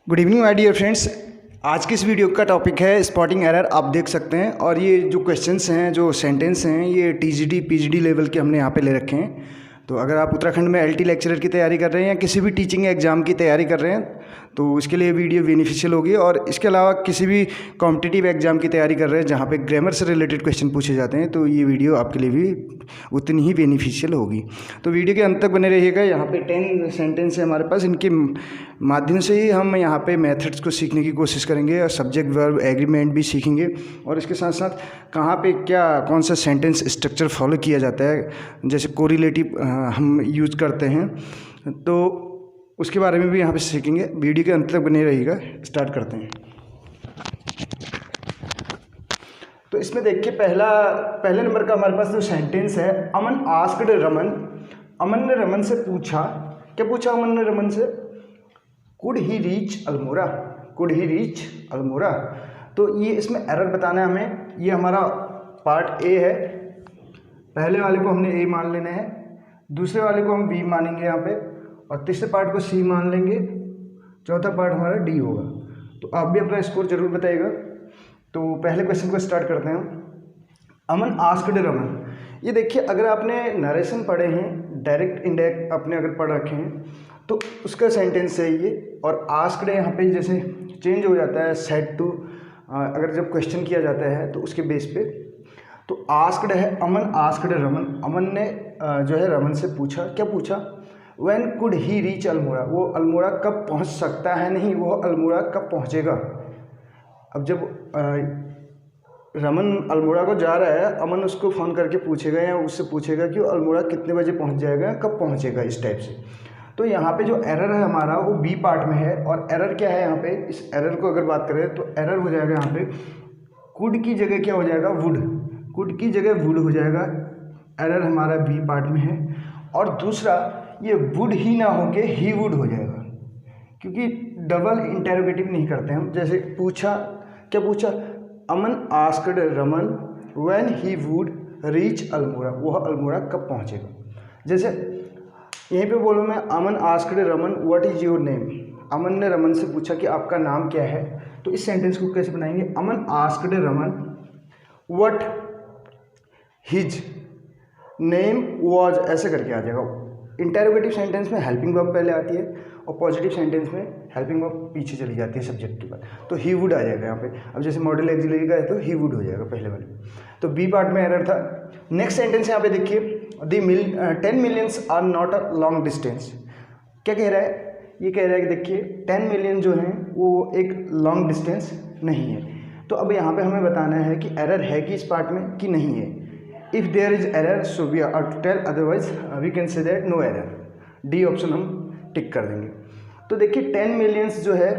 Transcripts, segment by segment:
Good evening my dear friends. आज की इस वीडियो का टॉपिक है स्पॉटिंग एरर। आप देख सकते हैं और ये जो क्वेश्चंस हैं, जो सेंटेंस हैं, ये टीजीडी पीजीडी लेवल के हमने यहाँ पे ले रखे हैं। तो अगर आप उत्तराखंड में एलटी लेक्चरर की तैयारी कर रहे हैं या किसी भी टीचिंग एग्जाम की तैयारी कर रहे हैं तो उसके लिए वीडियो बेनिफिशियल होगी। और इसके अलावा किसी भी कॉम्पिटिटिव एग्जाम की तैयारी कर रहे हैं जहाँ पे ग्रामर से रिलेटेड क्वेश्चन पूछे जाते हैं तो ये वीडियो आपके लिए भी उतनी ही बेनिफिशियल होगी। तो वीडियो के अंत तक बने रहिएगा। यहाँ पे 10 सेंटेंस है हमारे पास, इनके माध्यम से ही हम यहाँ पे मेथड्स को सीखने की कोशिश करेंगे और सब्जेक्ट वर्ब एग्रीमेंट भी सीखेंगे। और इसके साथ साथ कहाँ पे क्या कौन सा सेंटेंस स्ट्रक्चर फॉलो किया जाता है, जैसे कोरिलेटिव हम यूज़ करते हैं, तो उसके बारे में भी यहाँ पे सीखेंगे। वीडियो के अंत तक बने रहिएगा। स्टार्ट करते हैं। तो इसमें देखिए पहले नंबर का हमारे पास जो सेंटेंस है, अमन आस्क्ड रमन। अमन ने रमन से पूछा, क्या पूछा अमन ने रमन से? Could he reach Almora. Could he reach Almora. तो ये इसमें एरर बताना है हमें। ये हमारा पार्ट ए है। पहले वाले को हमने ए मान लेना है, दूसरे वाले को हम बी मानेंगे यहाँ पे, और तीसरे पार्ट को सी मान लेंगे, चौथा पार्ट हमारा डी होगा। तो आप भी अपना स्कोर जरूर बताइएगा। तो पहले क्वेश्चन को स्टार्ट करते हैं। अमन आस्क्ड रमन। ये देखिए, अगर आपने नरेशन पढ़े हैं, डायरेक्ट इनडायरेक्ट आपने अगर पढ़ रखे हैं तो उसका सेंटेंस है ये। और आस्क्ड यहाँ पे जैसे चेंज हो जाता है सेड टू, अगर जब क्वेश्चन किया जाता है तो उसके बेस पे। तो आस्क्ड है, अमन आस्क्ड रमन। अमन ने जो है रमन से पूछा, क्या पूछा? When could he reach Almora. वो अल्मोड़ा कब पहुंच सकता है, नहीं वो अल्मोड़ा कब पहुंचेगा। अब जब रमन अल्मोड़ा को जा रहा है, अमन उसको फ़ोन करके पूछेगा या उससे पूछेगा कि वो अल्मोड़ा कितने बजे पहुंच जाएगा, कब पहुंचेगा, इस टाइप से। तो यहाँ पे जो एरर है हमारा वो बी पार्ट में है। और एरर क्या है यहाँ पे? इस एरर को अगर बात करें तो एरर हो जाएगा यहाँ पे कुड की जगह क्या हो जाएगा? वुड। कुड की जगह वुड हो जाएगा। एरर हमारा बी पार्ट में है। और दूसरा, ये वुड ही ना होके ही वुड हो जाएगा, क्योंकि डबल इंटेरोगेटिव नहीं करते हम। जैसे पूछा, क्या पूछा? Aman asked Raman when he would reach Almora. वह अल्मोड़ा कब पहुंचेगा। जैसे यहीं पे बोलो मैं, Aman asked Raman what is your name. Aman ने रमन से पूछा कि आपका नाम क्या है। तो इस सेंटेंस को कैसे बनाएंगे? Aman asked Raman what his name was, ऐसे करके आ जाएगा। इंटेरोगेटिव सेंटेंस में हेल्पिंग वर्ब पहले आती है और पॉजिटिव सेंटेंस में हेल्पिंग वर्ब पीछे चली जाती है सब्जेक्ट के बाद। तो ही वुड आ जाएगा यहाँ पे। अब जैसे मॉडल एक्सिलरी का है तो ही वुड हो जाएगा पहले वाले। तो बी पार्ट में एरर था। नेक्स्ट सेंटेंस यहाँ पे देखिए, 10 millions are not a long distance. क्या कह रहा है? ये कह रहा है कि देखिए 10 मिलियन जो हैं वो एक लॉन्ग डिस्टेंस नहीं है। तो अब यहाँ पे हमें बताना है कि एरर है कि इस पार्ट में कि नहीं है। If there is error so we are to tell, otherwise we can say that no error. D option हम टिक कर देंगे। तो देखिए 10 मिलियंस जो है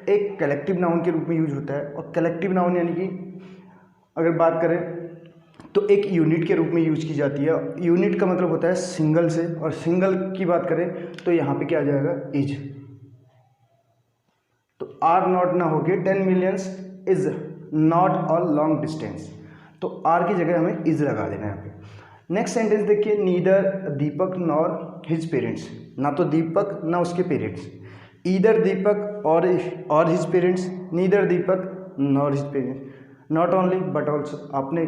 एक कलेक्टिव नाउन के रूप में यूज होता है। और कलेक्टिव नाउन यानी कि अगर बात करें तो एक यूनिट के रूप में यूज की जाती है। यूनिट का मतलब होता है सिंगल से, और सिंगल की बात करें तो यहाँ पे क्या आ जाएगा? इज। तो आर नॉट ना होके 10 millions is not a long distance. तो आर की जगह हमें इज लगा देना है यहाँ पे। नेक्स्ट सेंटेंस देखिए, neither Deepak nor his parents. ना तो दीपक ना उसके पेरेंट्स। ईदर दीपक और his parents, neither Deepak nor his parents. Not only but also. आपने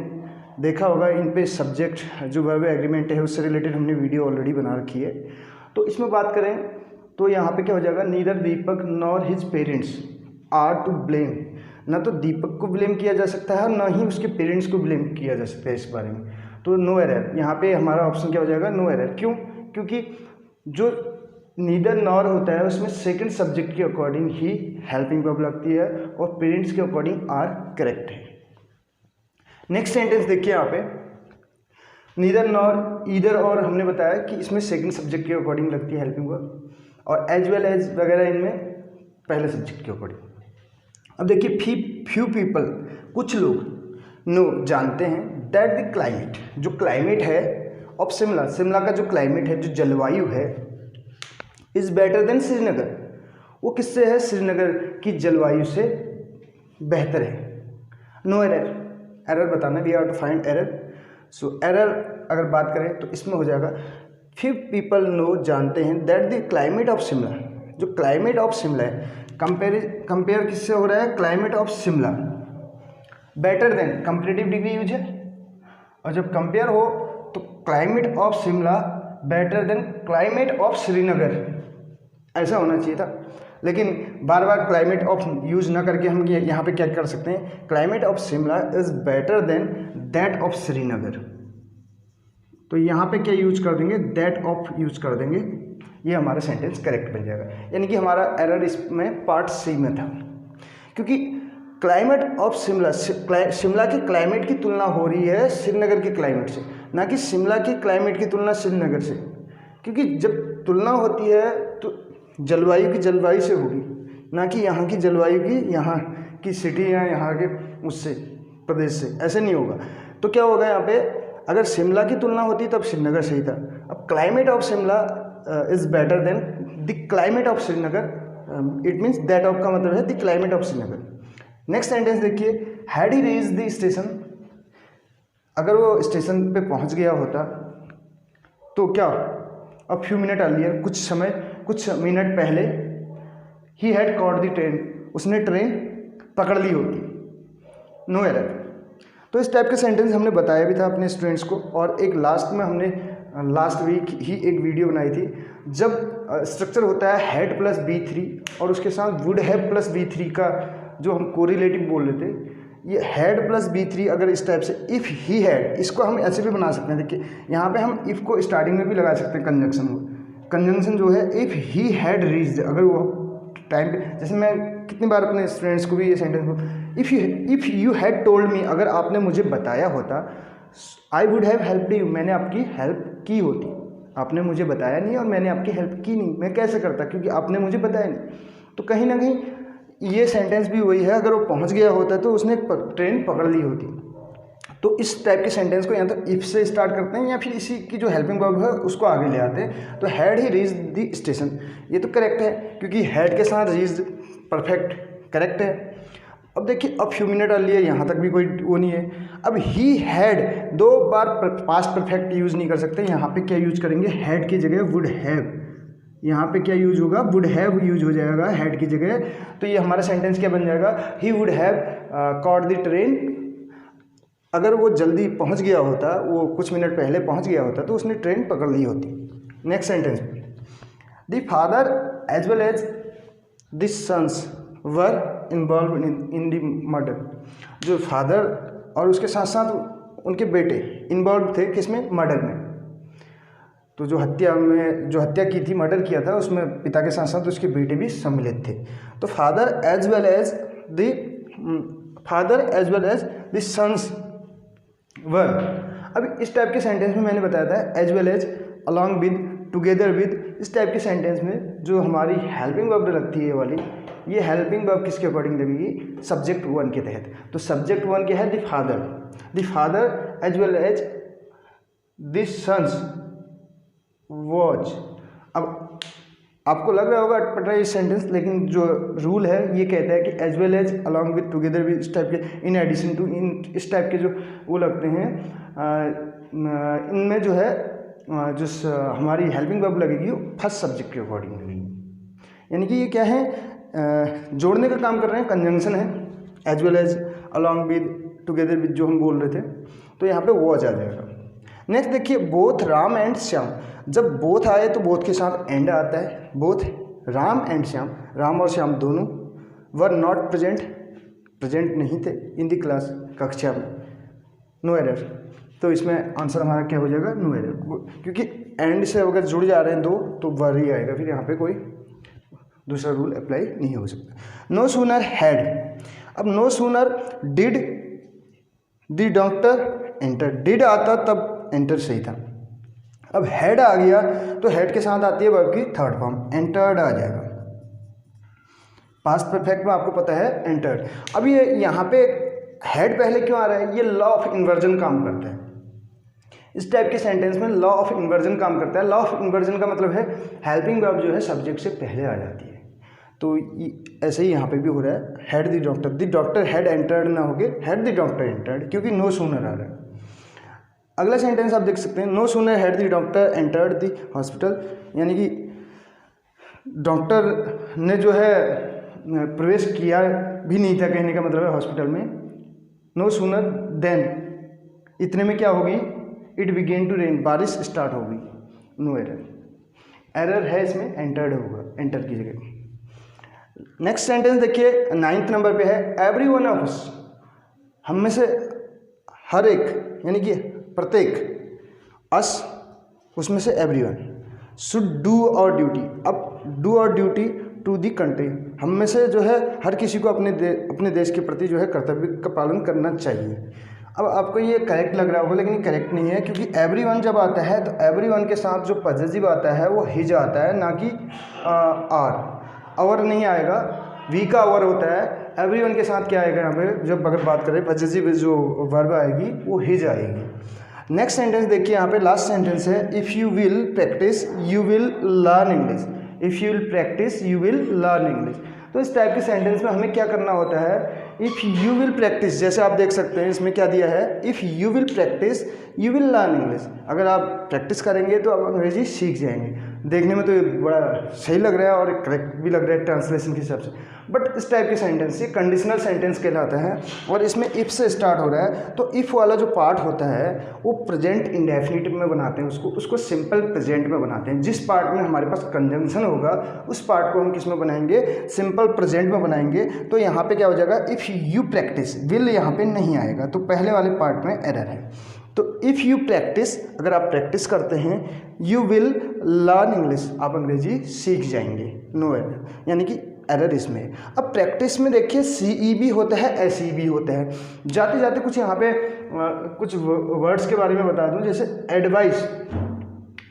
देखा होगा इन पे सब्जेक्ट जो वर्ब एग्रीमेंट है उससे रिलेटेड हमने वीडियो ऑलरेडी बना रखी है। तो इसमें बात करें तो यहाँ पे क्या हो जाएगा? Neither Deepak nor his parents are to blame. ना तो दीपक को ब्लेम किया जा सकता है, ना ही उसके पेरेंट्स को ब्लेम किया जा सकता है इस बारे में। तो नो एरर। यहाँ पे हमारा ऑप्शन क्या हो जाएगा? No error. क्यों? क्योंकि जो नीदर नॉर होता है उसमें सेकंड सब्जेक्ट के अकॉर्डिंग ही हेल्पिंग वर्ब लगती है और पेरेंट्स के अकॉर्डिंग आर करेक्ट है। नेक्स्ट सेंटेंस देखिए यहाँ पे, नीदर नॉर ईदर और हमने बताया कि इसमें सेकंड सब्जेक्ट के अकॉर्डिंग लगती है हेल्पिंग वर्ब, और एज वेल एज वगैरह इनमें पहले सब्जेक्ट के अकॉर्डिंग। अब देखिए फ्यू पीपल, कुछ लोग नो जानते हैं, दैट द क्लाइमेट, जो क्लाइमेट है ऑफ शिमला, शिमला का जो क्लाइमेट है, जो जलवायु है, इज़ बेटर देन श्रीनगर, वो किससे है? श्रीनगर की जलवायु से बेहतर है। No error. एरर बताना, we are to find error. So error अगर बात करें तो इसमें हो जाएगा फ्यू पीपल नो जानते हैं that the climate of Shimla, जो क्लाइमेट ऑफ शिमला है, कंपेयर किससे हो रहा है, climate of Shimla better than, comparative degree use है, और जब कंपेयर हो तो climate of Shimla better than climate of Srinagar, ऐसा होना चाहिए था। लेकिन बार बार क्लाइमेट ऑफ यूज ना करके हम यहाँ पे क्या कर सकते हैं, climate of Shimla is better then that of Srinagar. तो यहाँ पे क्या यूज कर देंगे, दैट ऑफ यूज कर देंगे, ये हमारा सेंटेंस करेक्ट बन जाएगा। यानी कि हमारा एरर इसमें पार्ट सी में था, क्योंकि क्लाइमेट ऑफ शिमला, शिमला के क्लाइमेट की तुलना हो रही है श्रीनगर के क्लाइमेट से, ना कि शिमला के क्लाइमेट की तुलना श्रीनगर से। क्योंकि जब तुलना होती है तो जलवायु की जलवायु से होगी, ना कि यहाँ की जलवायु की यहाँ की सिटी या यहाँ के उससे प्रदेश से, ऐसे नहीं होगा। तो क्या होगा यहाँ पे, अगर शिमला की तुलना होती तब श्रीनगर सही था। अब climate of Shimla is better than the climate of Srinagar, it means that of का मतलब है the climate of Srinagar. Next sentence देखिए, had he reach the station, अगर वो स्टेशन पे पहुंच गया होता तो क्या, अ फ्यू मिनट अर्लियर, कुछ मिनट पहले, he had caught the train, उसने ट्रेन पकड़ ली होती, नो एरर। तो इस टाइप के सेंटेंस हमने बताया भी था अपने स्टूडेंट्स को। और एक लास्ट में हमने लास्ट वीक ही एक वीडियो बनाई थी, जब स्ट्रक्चर होता है हैड प्लस B3 और उसके साथ वुड हैव प्लस B3 का जो हम कोरिलेटिव बोल रहे थे, ये हैड प्लस B3 अगर इस टाइप से इफ़ ही हैड, इसको हम ऐसे भी बना सकते हैं। देखिए यहाँ पे हम इफ़ को स्टार्टिंग में भी लगा सकते हैं कंजंक्शन को, कंजंक्शन जो है इफ़ ही हैड रीच्ड, अगर वो टाइम पे, जैसे मैं कितनी बार अपने स्टूडेंट्स को भी ये सेंटेंस को, if you had told me, अगर आपने मुझे बताया होता, I would have helped you, मैंने आपकी हेल्प की होती। आपने मुझे बताया नहीं और मैंने आपकी हेल्प की नहीं, मैं कैसे करता, क्योंकि आपने मुझे बताया नहीं। तो कहीं ना कहीं ये सेंटेंस भी वही है, अगर वो पहुंच गया होता तो उसने ट्रेन पकड़ ली होती। तो इस टाइप के सेंटेंस को या तो इफ से स्टार्ट करते हैं या फिर इसी की जो हेल्पिंग वर्ब है उसको आगे ले आते हैं। तो had he reach the station, ये तो करेक्ट है क्योंकि हैड के साथ रीच परफेक्ट करेक्ट है। अब देखिए अब फ्यू मिनट अर्लियर, यहाँ तक भी कोई वो नहीं है। अब ही हैड, दो बार पास्ट परफेक्ट यूज़ नहीं कर सकते, यहाँ पे क्या यूज करेंगे, हैड की जगह वुड हैव, यहाँ पे क्या यूज होगा, वुड हैव यूज हो जाएगा हैड की जगह। तो ये हमारा सेंटेंस क्या बन जाएगा, he would have caught the train, अगर वो जल्दी पहुँच गया होता, वो कुछ मिनट पहले पहुँच गया होता तो उसने ट्रेन पकड़ ली होती। Next sentence, the father as well as the sons were involve in the murder, जो फादर और उसके साथ साथ उनके बेटे इन्वॉल्व थे किसमें, मर्डर में। तो जो हत्या की थी, मर्डर किया था, उसमें पिता के साथ साथ उसके बेटे भी सम्मिलित थे। तो father as well as the sons were. अब इस टाइप के सेंटेंस में मैंने बताया था as well as, along with, together with, इस टाइप के सेंटेंस में जो हमारी हेल्पिंग वर्ब लगती है ये वाली, ये हेल्पिंग वर्ब किसके अकॉर्डिंग लगेगी, सब्जेक्ट वन के तहत। तो सब्जेक्ट वन क्या है, the father as well as the sons watch. अब आपको लग रहा होगा अटपटा ये सेंटेंस, लेकिन जो रूल है ये कहता है कि as well as, along with, together with, इस टाइप के, इन एडिशन टू, इन इस टाइप के जो वो लगते हैं, इनमें जो है जो हमारी हेल्पिंग वर्ब लगेगी वो फर्स्ट सब्जेक्ट के अकॉर्डिंग लगेगी। यानी कि ये क्या है, जोड़ने का काम कर रहे हैं, कंजंक्शन है, as well as, along with, together with जो हम बोल रहे थे, तो यहाँ पे वॉच आ जाएगा। नेक्स्ट देखिए, बोथ राम एंड श्याम, जब बोथ आए तो बोथ के साथ एंड आता है, बोथ राम एंड श्याम, राम और श्याम दोनों वर नॉट प्रेजेंट नहीं थे इन द क्लास, कक्षा में, नो एरर। तो इसमें आंसर हमारा क्या हो जाएगा, नो एरर, क्योंकि एंड से अगर जुड़ जा रहे हैं दो तो वर ही आएगा, फिर यहाँ पे कोई दूसरा रूल अप्लाई नहीं हो सकता। नो सूनर हैड, अब no sooner did the doctor enter, did आता तब एंटर सही था, अब हैड आ गया तो हैड के साथ आती है वर्ब की थर्ड फॉर्म, एंटर्ड आ जाएगा। पास्ट परफेक्ट में आपको पता है एंटर्ड। अब ये यहाँ पे हैड पहले क्यों आ रहा है, ये लॉ ऑफ इन्वर्जन काम करता है। इस टाइप के सेंटेंस में लॉ ऑफ इन्वर्जन काम करता है। लॉ ऑफ इन्वर्जन का मतलब है हेल्पिंग वर्ब जो है सब्जेक्ट से पहले आ जाती है। तो ऐसे ही यहाँ पे भी हो रहा है, had the doctor had entered ना होके हैड द डॉक्टर एंटर्ड, क्योंकि नो सूनर आ रहा है। अगला सेंटेंस आप देख सकते हैं, no sooner had the doctor entered the hospital, यानी कि डॉक्टर ने जो है प्रवेश किया भी नहीं था, कहने का मतलब है हॉस्पिटल में। नो सूनर देन, इतने में क्या होगी, इट बिगेन टू रेन, बारिश स्टार्ट होगी। नो एरर, एरर है इसमें, एंटर्ड होगा, एंटर की जगह। नेक्स्ट सेंटेंस देखिए 9th नंबर पे है, एवरी वन ऑफ अस, हम में से हर एक, यानी कि प्रत्येक, अस उसमें से एवरीवन, शुड डू और ड्यूटी। अब डू और ड्यूटी टू दी कंट्री, हम में से जो है हर किसी को अपने देश के प्रति जो है कर्तव्य का पालन करना चाहिए। अब आपको ये करेक्ट लग रहा होगा, लेकिन ये करेक्ट नहीं है, क्योंकि एवरीवन जब आता है तो एवरीवन के साथ जो पॉजिटिव आता है वो हिज आता है, ना कि आवर नहीं आएगा। वी का आवर होता है, एवरीवन के साथ क्या आएगा यहाँ पे, जब अगर बात करें पॉजिटिव जो वर्ब आएगी वो हिज आएगी। नेक्स्ट सेंटेंस देखिए, यहाँ पे लास्ट सेंटेंस है, if you will practice you will learn English. If you will practice you will learn English. तो इस टाइप के सेंटेंस में हमें क्या करना होता है, इफ़ यू विल प्रैक्टिस, जैसे आप देख सकते हैं इसमें क्या दिया है, if you will practice you will learn English. अगर आप प्रैक्टिस करेंगे तो आप अंग्रेजी सीख जाएंगे। देखने में तो ये बड़ा सही लग रहा है और करेक्ट भी लग रहा है ट्रांसलेशन के हिसाब से, बट इस टाइप के सेंटेंस ये कंडीशनल सेंटेंस कहलाता है और इसमें इफ़ से स्टार्ट हो रहा है। तो इफ़ वाला जो पार्ट होता है वो प्रेजेंट इंडेफिनिट में बनाते हैं, उसको सिंपल प्रेजेंट में बनाते हैं। जिस पार्ट में हमारे पास कंजंक्शन होगा उस पार्ट को हम किस में बनाएंगे, सिंपल प्रेजेंट में बनाएंगे। तो यहाँ पे क्या हो जाएगा, इफ़ यू प्रैक्टिस, विल यहाँ पे नहीं आएगा, तो पहले वाले पार्ट में एरर है। तो इफ़ यू प्रैक्टिस, अगर आप प्रैक्टिस करते हैं, यू विल लर्न इंग्लिश, आप अंग्रेजी सीख जाएंगे। नो एरर, यानी कि एरर इसमें। अब प्रैक्टिस में देखिए सीई भी होता है, एसई भी होता है। जाते जाते कुछ यहाँ पे कुछ वर्ड्स के बारे में बता दूं, जैसे एडवाइस।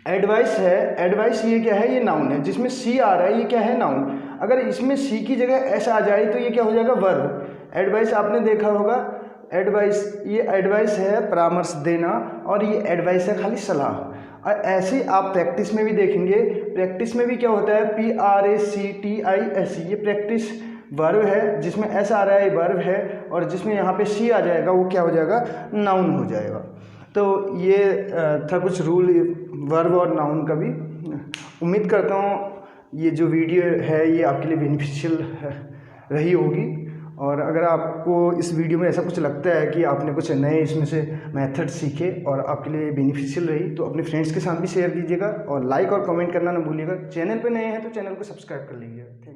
एडवाइस है, एडवाइस ये क्या है, ये नाउन है। जिसमें सी आ रहा है ये क्या है, नाउन। अगर इसमें सी की जगह एस आ जाए तो ये क्या हो जाएगा, वर्ब। एडवाइस आपने देखा होगा, एडवाइस, ये एडवाइस है परामर्श देना, और ये एडवाइस है खाली सलाह। और ऐसे आप प्रैक्टिस में भी देखेंगे, प्रैक्टिस में भी क्या होता है, PRACTIS, ये प्रैक्टिस वर्ब है, जिसमें एस आ रहा है ये वर्ब है, और जिसमें यहाँ पे सी आ जाएगा वो क्या हो जाएगा, नाउन हो जाएगा। तो ये था कुछ रूल वर्ब और नाउन का भी। उम्मीद करता हूँ ये जो वीडियो है ये आपके लिए बेनिफिशियल रही होगी। और अगर आपको इस वीडियो में ऐसा कुछ लगता है कि आपने कुछ नए इसमें से मेथड सीखे और आपके लिए बेनिफिशियल रही, तो अपने फ्रेंड्स के साथ भी शेयर कीजिएगा और लाइक और कमेंट करना ना भूलिएगा। चैनल पे नए हैं तो चैनल को सब्सक्राइब कर लीजिएगा। Thank you.